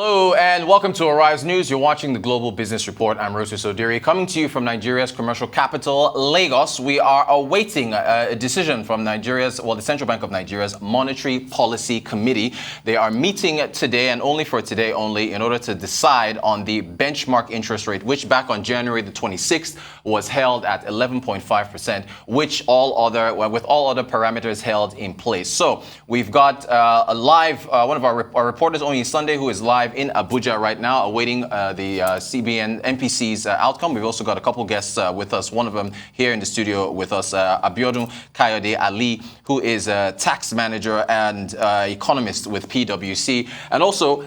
Hello and welcome to Arise News. You're watching the Global Business Report. I'm Rosu Sodiri, coming to you from Nigeria's commercial capital, Lagos. We are awaiting a decision from the Central Bank of Nigeria's Monetary Policy Committee. They are meeting today and only for today only in order to decide on the benchmark interest rate, which back on January the 26th was held at 11.5%, with all other parameters held in place. So we've got one of our reporters, Onyi Sunday, who is live in Abuja right now, awaiting the CBN MPC's outcome. We've also got a couple guests with us. One of them here in the studio with us, Abiodun Kayode Ali, who is a tax manager and economist with PwC, and also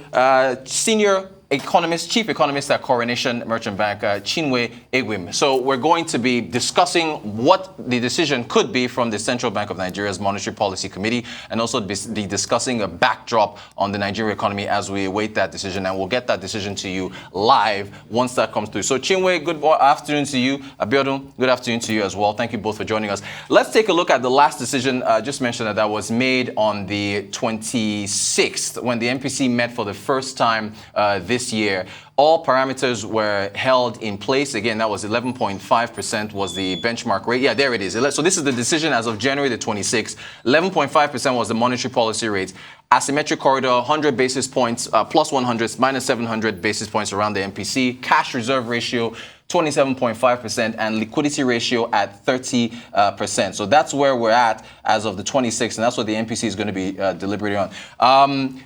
chief economist at Coronation Merchant Bank, Chinwe Egwim. So we're going to be discussing what the decision could be from the Central Bank of Nigeria's Monetary Policy Committee, and also be discussing a backdrop on the Nigerian economy as we await that decision. And we'll get that decision to you live once that comes through. So Chinwe, good afternoon to you. Abiodun, good afternoon to you as well. Thank you both for joining us. Let's take a look at the last decision, just mentioned that was made on the 26th, when the MPC met for the first time this year. All parameters were held in place. Again, that was 11.5% was the benchmark rate. Yeah, there it is. So this is the decision as of January the 26th. 11.5% was the monetary policy rate. Asymmetric corridor, 100 basis points, plus 100, minus 700 basis points around the MPC. Cash reserve ratio, 27.5%, and liquidity ratio at 30%. So that's where we're at as of the 26th, and that's what the MPC is going to be deliberating on.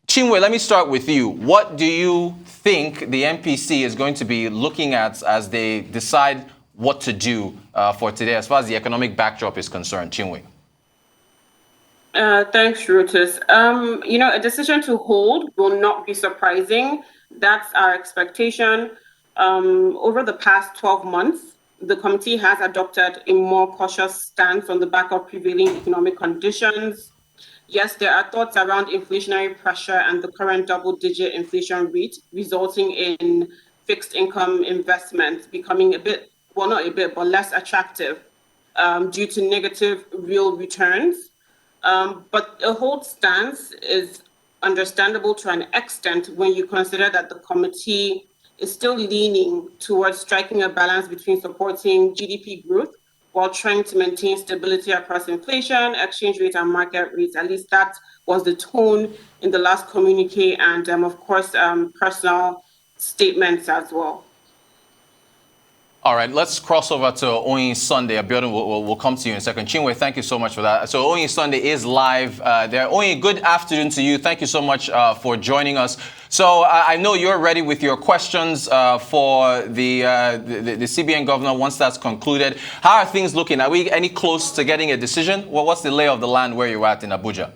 Chinwe, let me start with you. What do you think the MPC is going to be looking at as they decide what to do for today, as far as the economic backdrop is concerned? Chinwe. Thanks, Reuters. A decision to hold will not be surprising. That's our expectation. Over the past 12 months, the committee has adopted a more cautious stance on the back of prevailing economic conditions. Yes, there are thoughts around inflationary pressure and the current double-digit inflation rate, resulting in fixed income investments becoming less attractive due to negative real returns. But a hold stance is understandable to an extent when you consider that the committee is still leaning towards striking a balance between supporting GDP growth while trying to maintain stability across inflation, exchange rate, and market rates. At least that was the tone in the last communique, and of course, personal statements as well. All right, let's cross over to Onyi Sunday. Abiodun, we'll come to you in a second. Chinwe, thank you so much for that. So Onyi Sunday is live there. Onyi, good afternoon to you. Thank you so much for joining us. So I know you're ready with your questions for the CBN governor once that's concluded. How are things looking? Are we any close to getting a decision? Well, what's the lay of the land where you're at in Abuja?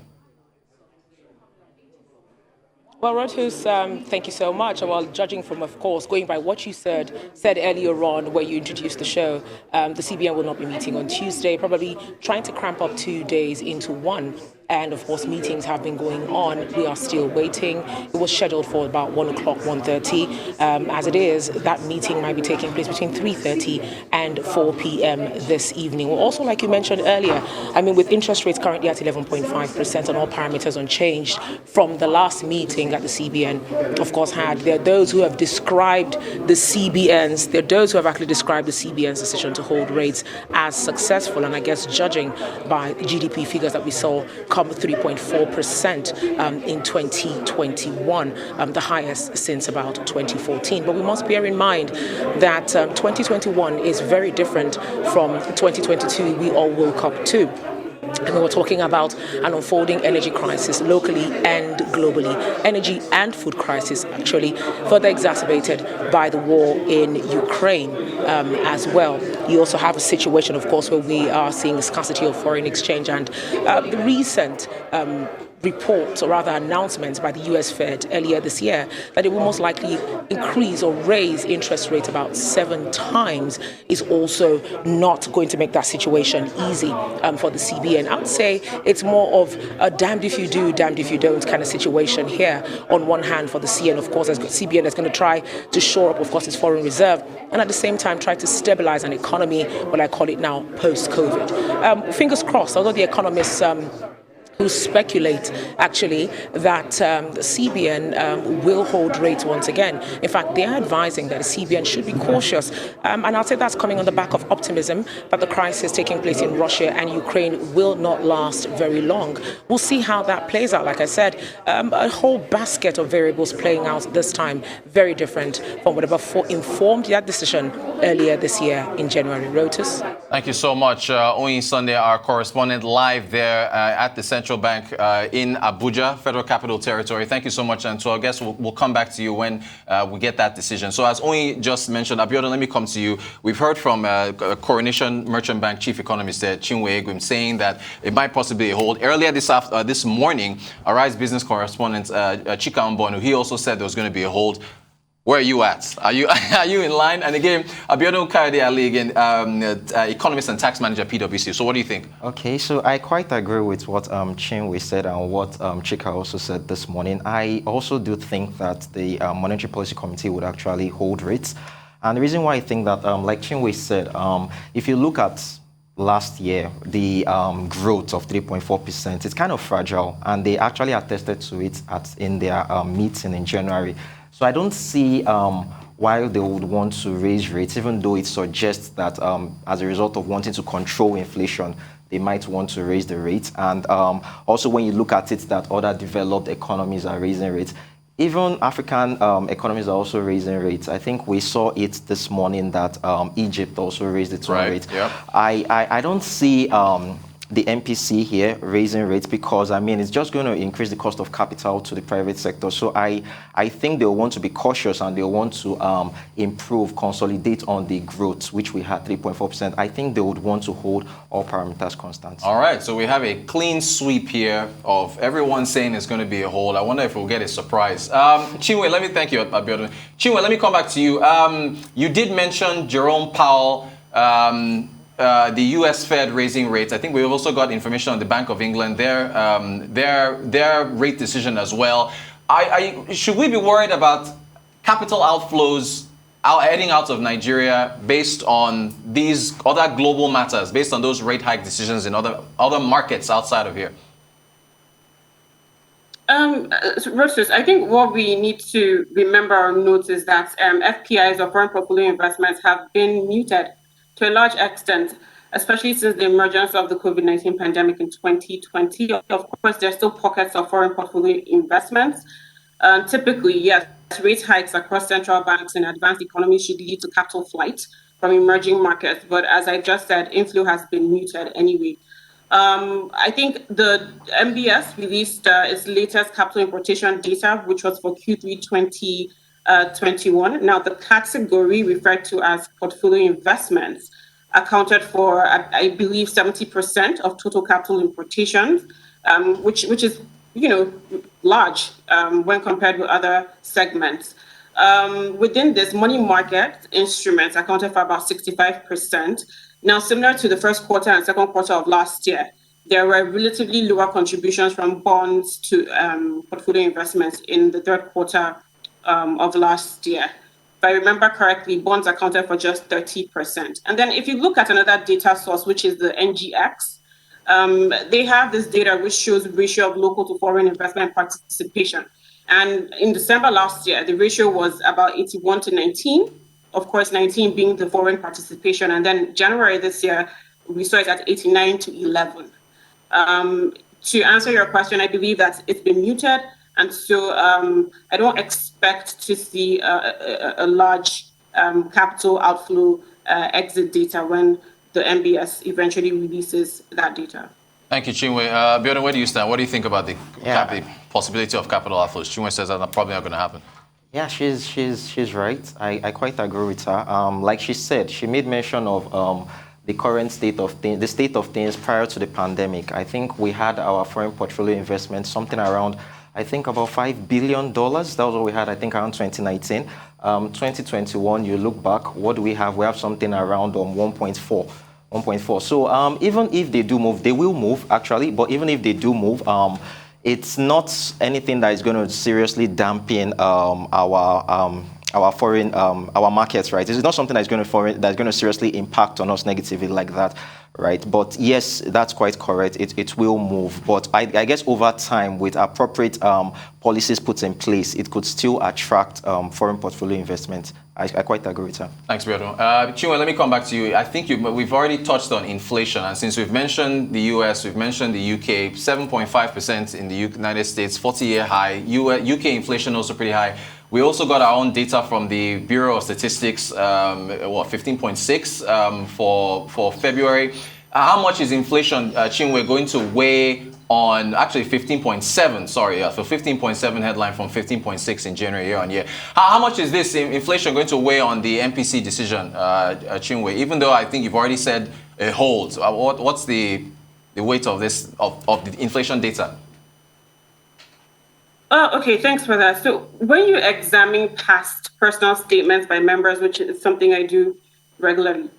Well, Rotus, thank you so much. Well, judging from, of course, going by what you said earlier on where you introduced the show, the CBN will not be meeting on Tuesday, probably trying to cramp up 2 days into one. And of course, meetings have been going on. We are still waiting. It was scheduled for about 1 o'clock, 1:30. As it is, that meeting might be taking place between 3:30 and 4 p.m. this evening. Well, also, like you mentioned earlier, with interest rates currently at 11.5% and all parameters unchanged from the last meeting that the CBN, of course, had. There are those who have described the CBN's decision to hold rates as successful. And I guess judging by the GDP figures that we saw come 3.4% in 2021, the highest since about 2014. But we must bear in mind that 2021 is very different from 2022 we all woke up to. And we're talking about an unfolding energy crisis locally and globally. Energy and food crisis actually further exacerbated by the war in Ukraine as well. You also have a situation, of course, where we are seeing scarcity of foreign exchange, and the recent reports, or rather announcements by the US Fed earlier this year that it will most likely increase or raise interest rates about 7 times is also not going to make that situation easy for the CBN. I would say it's more of a damned if you do, damned if you don't kind of situation here. On one hand, for the CBN, of course, as CBN is going to try to shore up, of course, its foreign reserve, and at the same time try to stabilize an economy, what I call it now, post-COVID. Fingers crossed, although the economists who speculate actually that the CBN will hold rates once again. In fact, they are advising that the CBN should be cautious. And I'll say that's coming on the back of optimism that the crisis taking place in Russia and Ukraine will not last very long. We'll see how that plays out. Like I said, a whole basket of variables playing out this time, very different from whatever informed that decision earlier this year in January. Reuters. Thank you so much. Oyin Sunday, our correspondent, live there at the Central Bank in Abuja, Federal Capital Territory. Thank you so much. And so I guess we'll come back to you when we get that decision. So as Oyin just mentioned, Abiodun, let me come to you. We've heard from Coronation Merchant Bank Chief Economist Chinwe Egwim saying that it might possibly hold. Earlier this morning, Arise business correspondent Chika Mbonu, he also said there was going to be a hold. Where are you at? Are you in line? And again, Abiodun Kayode Ali, again, economist and tax manager, PwC. So what do you think? Okay, so I quite agree with what Chinwe said and what Chika also said this morning. I also do think that the Monetary Policy Committee would actually hold rates. And the reason why I think that, like Chinwe said, if you look at last year, the growth of 3.4%, it's kind of fragile. And they actually attested to it in their meeting in January. So I don't see why they would want to raise rates, even though it suggests that as a result of wanting to control inflation, they might want to raise the rates. And also when you look at it that other developed economies are raising rates, even African economies are also raising rates. I think we saw it this morning that Egypt also raised its own rate. Yep. I don't see the MPC here raising rates because, I mean, it's just going to increase the cost of capital to the private sector. So I think they'll want to be cautious and they'll want to improve, consolidate on the growth, which we had 3.4%. I think they would want to hold all parameters constant. All right, so we have a clean sweep here of everyone saying it's going to be a hold. I wonder if we'll get a surprise. Chinwe, let me thank you, Abiodun. Chinwe, let me come back to you. You did mention Jerome Powell, the U.S. Fed raising rates. I think we've also got information on the Bank of England, their rate decision as well. Should we be worried about capital outflows heading out of Nigeria based on these other global matters, based on those rate hike decisions in other markets outside of here? Rostus, I think what we need to remember or note is that FPIs or foreign portfolio investments have been muted to a large extent, especially since the emergence of the COVID-19 pandemic in 2020. Of course, there are still pockets of foreign portfolio investments. Typically, yes, rate hikes across central banks in advanced economies should lead to capital flight from emerging markets. But as I just said, inflow has been muted anyway. I think the MBS released its latest capital importation data, which was for Q3 2021. Now, the category referred to as portfolio investments accounted for, I believe, 70% of total capital importations, which is, large when compared with other segments. Within this, money market instruments accounted for about 65%. Now, similar to the first quarter and second quarter of last year, there were relatively lower contributions from bonds to portfolio investments in the third quarter of last year. If I remember correctly, bonds accounted for just 30%. And then if you look at another data source, which is the NGX, they have this data which shows the ratio of local to foreign investment participation. And in December last year, the ratio was about 81 to 19, of course, 19 being the foreign participation. And then January this year, we saw it at 89 to 11. To answer your question, I believe that it's been muted. And so I don't expect to see a large capital outflow exit data when the MBS eventually releases that data. Thank you, Chinwe. Abiodun, where do you stand? What do you think about the possibility of capital outflows? Chinwe says that's probably not going to happen. Yeah, she's right. I quite agree with her. Like she said, she made mention of the current state of things, the state of things prior to the pandemic. I think we had our foreign portfolio investment something around, I think about $5 billion. That was what we had, I think, around 2019. 2021, you look back, what do we have? We have something around 1.4. So even if they do move, they will move, actually. But even if they do move, it's not anything that is going to seriously dampen our foreign our markets, right? This is not something that's going to seriously impact on us negatively like that, right? But yes, that's quite correct. It will move, but I guess over time, with appropriate policies put in place, it could still attract foreign portfolio investment. I quite agree with that. Thanks, Biodun. Chinwe, let me come back to you. I think we've already touched on inflation, and since we've mentioned the US, we've mentioned the UK, 7.5% in the United States, 40-year high. UK inflation also pretty high. We also got our own data from the Bureau of Statistics, 15.6 for February. How much is inflation, Chinwe, going to weigh on, actually 15.7, sorry, so 15.7 headline from 15.6 in January year on year. How much is this inflation going to weigh on the MPC decision, Chinwe? Even though I think you've already said it holds, what's the weight of this, of the inflation data? Okay, thanks for that. So when you examine past personal statements by members, which is something I do regularly,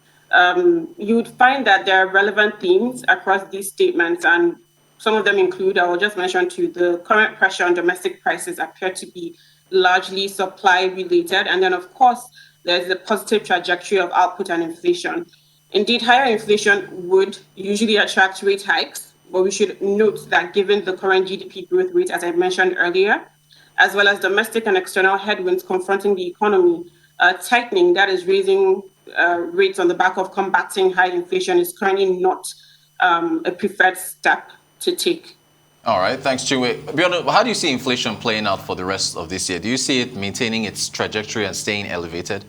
you would find that there are relevant themes across these statements, and some of them include, I will just mention two, the current pressure on domestic prices appear to be largely supply related. And then of course, there's the positive trajectory of output and inflation. Indeed, higher inflation would usually attract rate hikes, but we should note that given the current GDP growth rate, as I mentioned earlier, as well as domestic and external headwinds confronting the economy, tightening that is raising rates on the back of combating high inflation is currently not a preferred step to take. All right, thanks, Chinwe. Biodun, how do you see inflation playing out for the rest of this year? Do you see it maintaining its trajectory and staying elevated?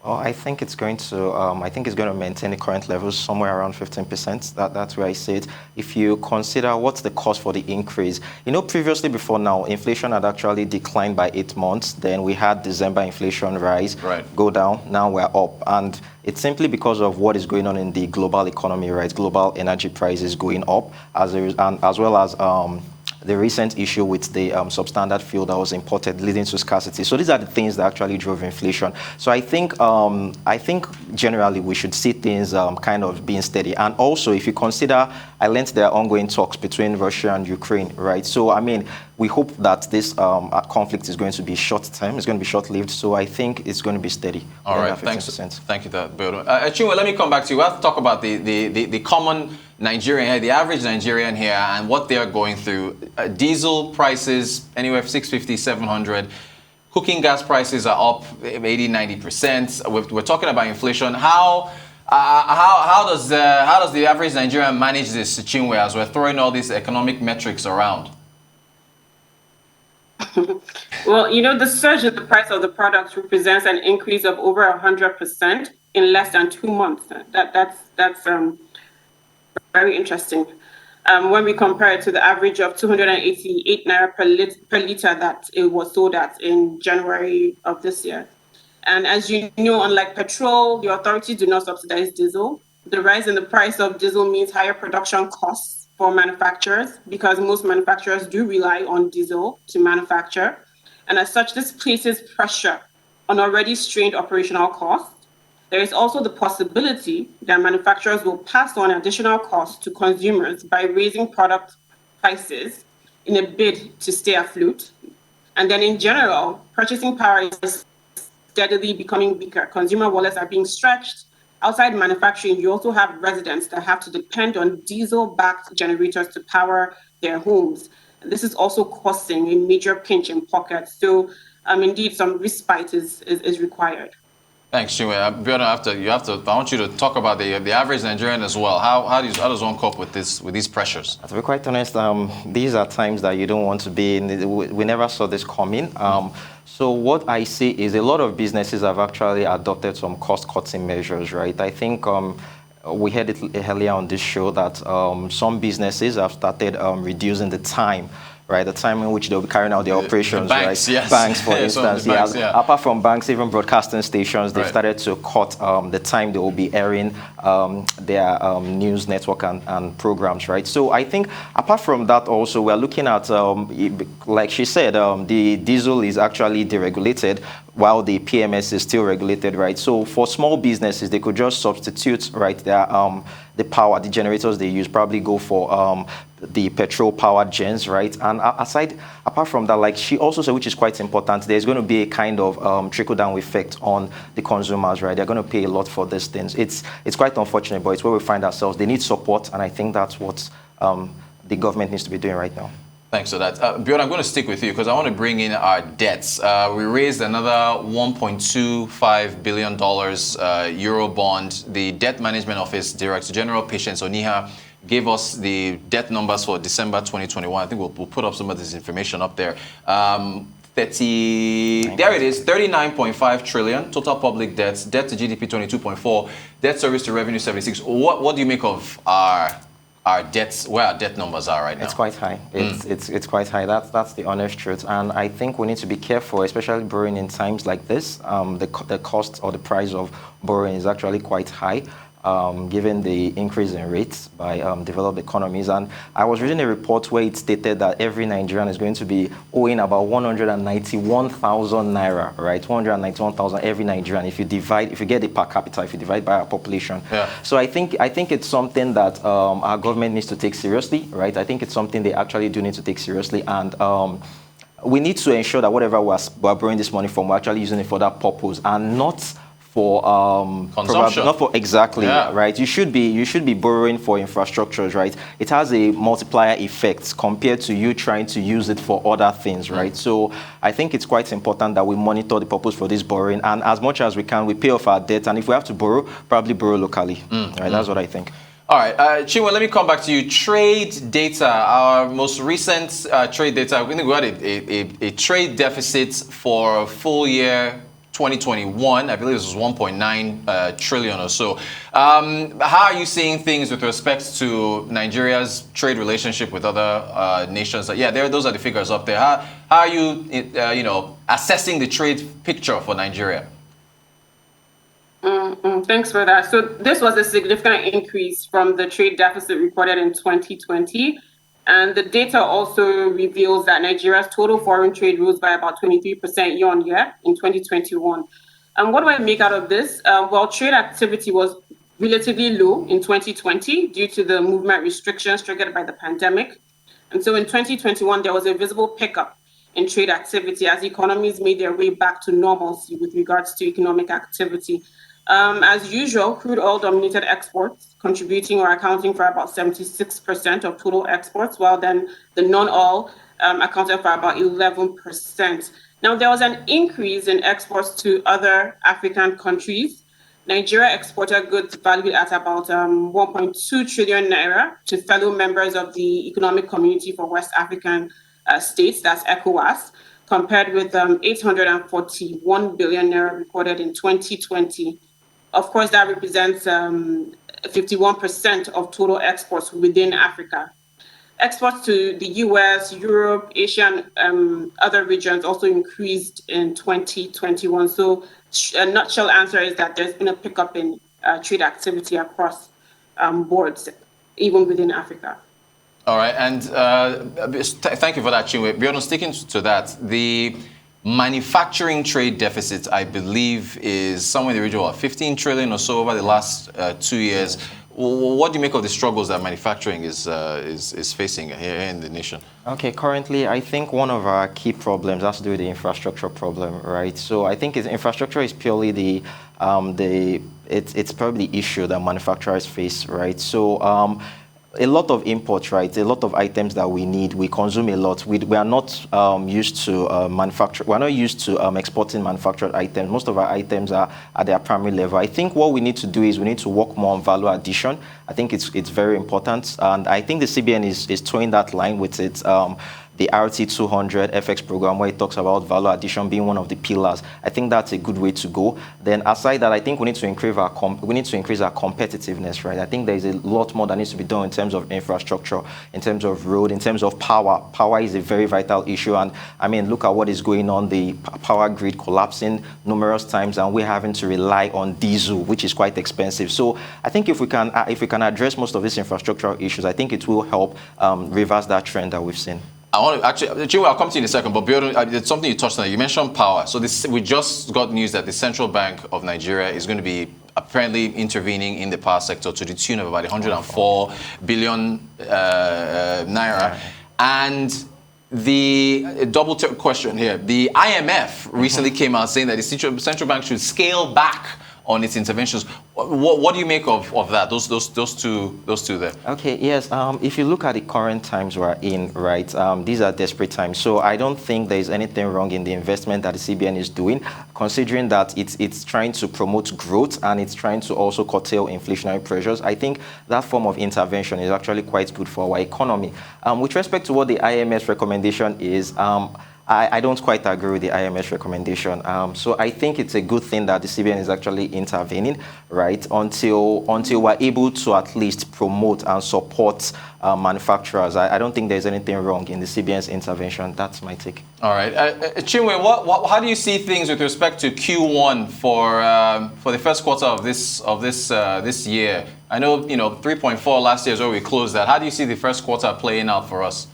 Well, I think it's going to. Maintain the current levels somewhere around 15%. That's where I see it. If you consider what's the cost for the increase, previously before now, inflation had actually declined by 8 months. Then we had December inflation rise, go down. Now we're up, and it's simply because of what is going on in the global economy, right? Global energy prices going up, as well as the recent issue with the substandard fuel that was imported, leading to scarcity. So these are the things that actually drove inflation. So I think generally we should see things kind of being steady. And also, if you consider, I learned there are ongoing talks between Russia and Ukraine, right? So I mean, we hope that this conflict is going to be short-term, it's going to be short-lived. So I think it's going to be steady. All right, thanks. Thank you, Biodun. Chinwe, let me come back to you. We have to talk about the common Nigerian here, the average Nigerian here, and what they're going through. Diesel prices anywhere from 650, 700. Cooking gas prices are up 80, 90%. We're talking about inflation. How does the average Nigerian manage this, Chinwe, as we're throwing all these economic metrics around? Well, the surge in the price of the products represents an increase of over 100% in less than 2 months. That's very interesting. When we compare it to the average of 288 naira per liter that it was sold at in January of this year. And as you know, unlike petrol, the authorities do not subsidize diesel. The rise in the price of diesel means higher production costs for manufacturers, because most manufacturers do rely on diesel to manufacture. And as such, this places pressure on already strained operational costs. There is also the possibility that manufacturers will pass on additional costs to consumers by raising product prices in a bid to stay afloat. And then in general, purchasing power is steadily becoming weaker. Consumer wallets are being stretched. Outside manufacturing, you also have residents that have to depend on diesel-backed generators to power their homes. And this is also causing a major pinch in pockets. So indeed, some respite is required. Thanks, Chinwe. Biodun, I want you to talk about the average Nigerian as well. How does one cope with these pressures? To be quite honest, these are times that you don't want to be in. We never saw this coming. So what I see is a lot of businesses have actually adopted some cost-cutting measures, right? I think we heard it earlier on this show that some businesses have started reducing the time, right? The time in which they'll be carrying out their operations, banks, right? Yes. Banks, for instance. Banks, yeah. Apart from banks, even broadcasting stations, they've started to cut the time they will be airing their news network and programs, right? So I think apart from that also, we're looking at, like she said, the diesel is actually deregulated while the PMS is still regulated, right? So for small businesses, they could just substitute, right, their the power, the generators they use, probably go for the petrol-powered gens, right? And apart from that, like she also said, which is quite important, there's going to be a kind of trickle-down effect on the consumers, right? They're going to pay a lot for these things. It's quite unfortunate, but it's where we find ourselves. They need support, and I think that's what the government needs to be doing right now. Thanks for that. Bjorn, I'm going to stick with you because I want to bring in our debts. We raised another $1.25 billion Euro bond. The Debt Management Office Director General, Patience Oniha, gave us the debt numbers for December 2021. I think we'll put up some of this information up there. There it is, 39.5 trillion, total public debts, debt to GDP 22.4, debt service to revenue 76. What do you make of our debts, where our debt numbers are right now? It's quite high. It's quite high. That's the honest truth. And I think we need to be careful, especially borrowing in times like this. The cost or the price of borrowing is actually quite high, given the increase in rates by developed economies. And I was reading a report where it stated that every Nigerian is going to be owing about 191,000 naira, right? 191,000 every Nigerian. If you get it per capita, if you divide by our population. Yeah. So I think it's something that our government needs to take seriously, right? I think it's something they actually do need to take seriously, and we need to ensure that whatever we're borrowing this money from, we're actually using it for that purpose and not for consumption. Not for exactly, right? You should be borrowing for infrastructures, right? It has a multiplier effect compared to you trying to use it for other things, right? So I think it's quite important that we monitor the purpose for this borrowing, and as much as we can, we pay off our debt, and if we have to borrow, probably borrow locally. Right? That's what I think. All right, Chinwe, let me come back to you. Trade data, our most recent trade data, we had a trade deficit for full year 2021, I believe this was 1.9 trillion or so. How are you seeing things with respect to Nigeria's trade relationship with other nations? Those are the figures up there. How are you, assessing the trade picture for Nigeria? Thanks for that. So this was a significant increase from the trade deficit reported in 2020. And the data also reveals that Nigeria's total foreign trade rose by about 23% year on year in 2021. And what do I make out of this? Well, trade activity was relatively low in 2020 due to the movement restrictions triggered by the pandemic. And so in 2021, there was a visible pickup in trade activity as economies made their way back to normalcy with regards to economic activity. As usual, crude oil dominated exports, contributing or accounting for about 76% of total exports, while then the non-oil accounted for about 11%. Now, there was an increase in exports to other African countries. Nigeria exported goods valued at about 1.2 trillion naira to fellow members of the Economic Community for West African States, that's ECOWAS, compared with 841 billion naira recorded in 2020. Of course, that represents 51% of total exports within Africa. Exports to the US, Europe, Asia, and other regions also increased in 2021. So a nutshell answer is that there's been a pickup in trade activity across boards, even within Africa. All right, and thank you for that, Chinwe. Bjorn, sticking to that, the manufacturing trade deficit, I believe, is somewhere in the region of 15 trillion or so over the last 2 years. What do you make of the struggles that manufacturing is facing here in the nation? Okay, currently, I think one of our key problems has to do with the infrastructure problem, right? So I think infrastructure is purely it's probably the issue that manufacturers face, right? So a lot of imports, right? A lot of items that we need, we consume a lot. We are not used to manufacture. We're not used to exporting manufactured items. Most of our items are at their primary level. I think what we need to do is we need to work more on value addition. I think it's very important, and I think the CBN is towing that line with its the RT200 FX program, where it talks about value addition being one of the pillars. I think that's a good way to go. Then aside that, I think we need to increase our competitiveness, right? I think there is a lot more that needs to be done in terms of infrastructure, in terms of road, in terms of power. Power is a very vital issue, and I mean, look at what is going on, the power grid collapsing numerous times, and we're having to rely on diesel, which is quite expensive. So I think if we can address most of these infrastructural issues, I think it will help reverse that trend that we've seen. I want to actually, Chinwe, I'll come to you in a second, but it's something you touched on. You mentioned power. So we just got news that the Central Bank of Nigeria is going to be apparently intervening in the power sector to the tune of about 104 billion naira. And the double question here, the IMF recently came out saying that the central bank should scale back on its interventions. What do you make of that? Those two there. Okay. Yes. If you look at the current times we're in, right? These are desperate times. So I don't think there is anything wrong in the investment that the CBN is doing, considering that it's trying to promote growth and it's trying to also curtail inflationary pressures. I think that form of intervention is actually quite good for our economy. With respect to what the IMF's recommendation is, I don't quite agree with the IMF recommendation. So I think it's a good thing that the CBN is actually intervening, right, until we're able to at least promote and support manufacturers. I don't think there's anything wrong in the CBN's intervention. That's my take. All right. Chinwe, how do you see things with respect to Q1 for the first quarter of this year? I know, 3.4 last year is where we closed that. How do you see the first quarter playing out for us?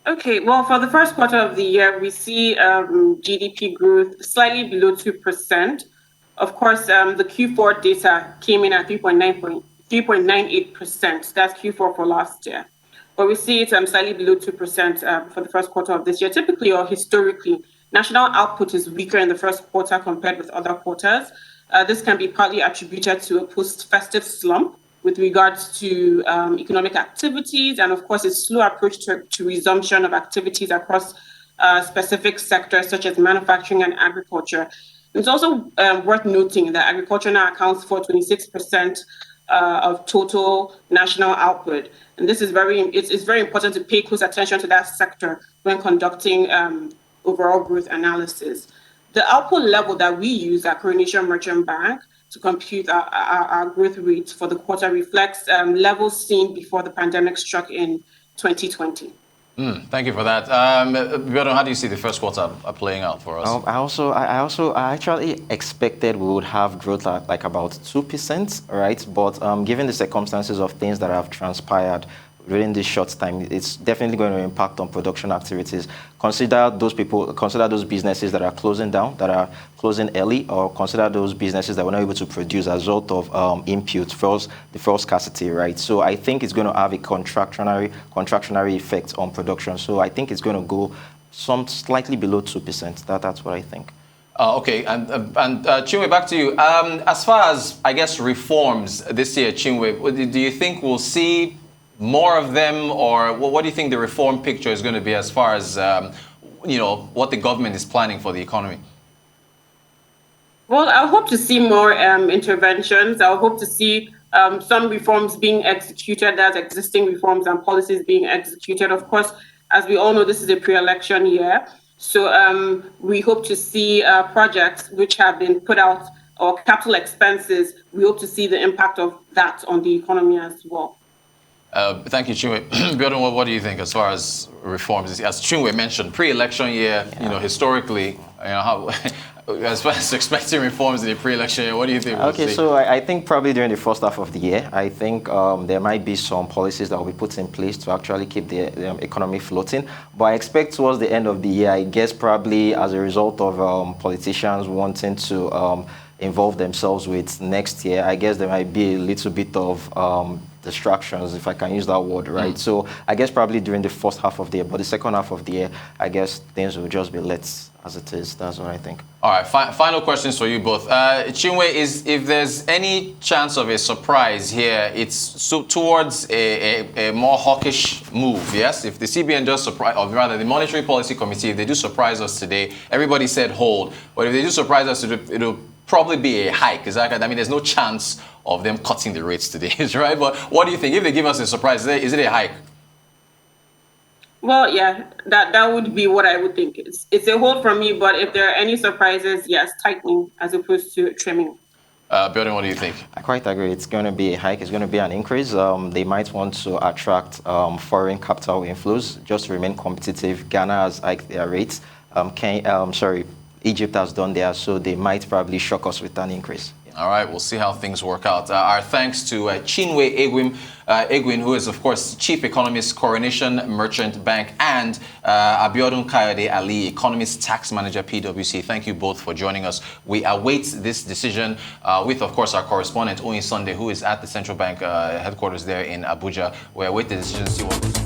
Okay, well, for the first quarter of the year, we see GDP growth slightly below 2%. Of course, the Q4 data came in at 3.98%. That's Q4 for last year. But we see it slightly below 2% for the first quarter of this year. Typically or historically, national output is weaker in the first quarter compared with other quarters. This can be partly attributed to a post-festive slump with regards to economic activities, and of course, a slow approach to resumption of activities across specific sectors such as manufacturing and agriculture. It's also worth noting that agriculture now accounts for 26% of total national output, and this is it's very important to pay close attention to that sector when conducting overall growth analysis. The output level that we use at Coronation Merchant Bank to compute our growth rate for the quarter reflects levels seen before the pandemic struck in 2020. Thank you for that. Biodun, how do you see the first quarter playing out for us? I actually expected we would have growth at like about 2%, right? But given the circumstances of things that have transpired within this short time, it's definitely going to impact on production activities. Consider those businesses that are closing down, that are closing early, or consider those businesses that were not able to produce as a result of the fuel scarcity, right? So I think it's going to have a contractionary effect on production. So I think it's going to go slightly below 2%. That's what I think. Okay, and Chinwe, back to you. As far as, I guess, reforms this year, Chinwe, do you think we'll see more of them, or what do you think the reform picture is going to be as far as what the government is planning for the economy? Well, I hope to see more interventions. I hope to see some reforms being executed, as existing reforms and policies being executed. Of course, as we all know, this is a pre-election year, so we hope to see projects which have been put out, or capital expenses. We hope to see the impact of that on the economy as well. Thank you, Chinwe. Biodun, what do you think as far as reforms? As Chinwe mentioned, pre-election year, historically, how, as far as expecting reforms in the pre-election year, what do you think we'll see? So I think probably during the first half of the year, I think there might be some policies that will be put in place to actually keep the economy floating. But I expect towards the end of the year, I guess probably as a result of politicians wanting to involve themselves with next year, I guess there might be a little bit of distractions, if I can use that word, right? So I guess probably during the first half of the year, but the second half of the year, I guess things will just be let as it is. That's what I think. All right, final questions for you both. Chinwe, if there's any chance of a surprise here, it's towards a more hawkish move, yes? If the CBN does surprise, or rather the Monetary Policy Committee, if they do surprise us today, everybody said hold, but if they do surprise us, it'll probably be a hike. Is that right? I mean, there's no chance of them cutting the rates today, right? But what do you think? If they give us a surprise, is it a hike? Well, yeah, that would be what I would think. It's a hold from me, but if there are any surprises, yes, tightening as opposed to trimming. Biodun, what do you think? I quite agree. It's going to be a hike. It's going to be an increase. They might want to attract foreign capital inflows just to remain competitive. Ghana has hiked their rates. Egypt has done theirs, so they might probably shock us with an increase. Yeah. All right, we'll see how things work out. Our thanks to Chinwe Egwim, who is, of course, Chief Economist, Coronation Merchant Bank, and Abiodun Kayode Ali, Economist Tax Manager, PwC. Thank you both for joining us. We await this decision with, of course, our correspondent, Oyin Sunday, who is at the Central Bank headquarters there in Abuja. We await the decision to see what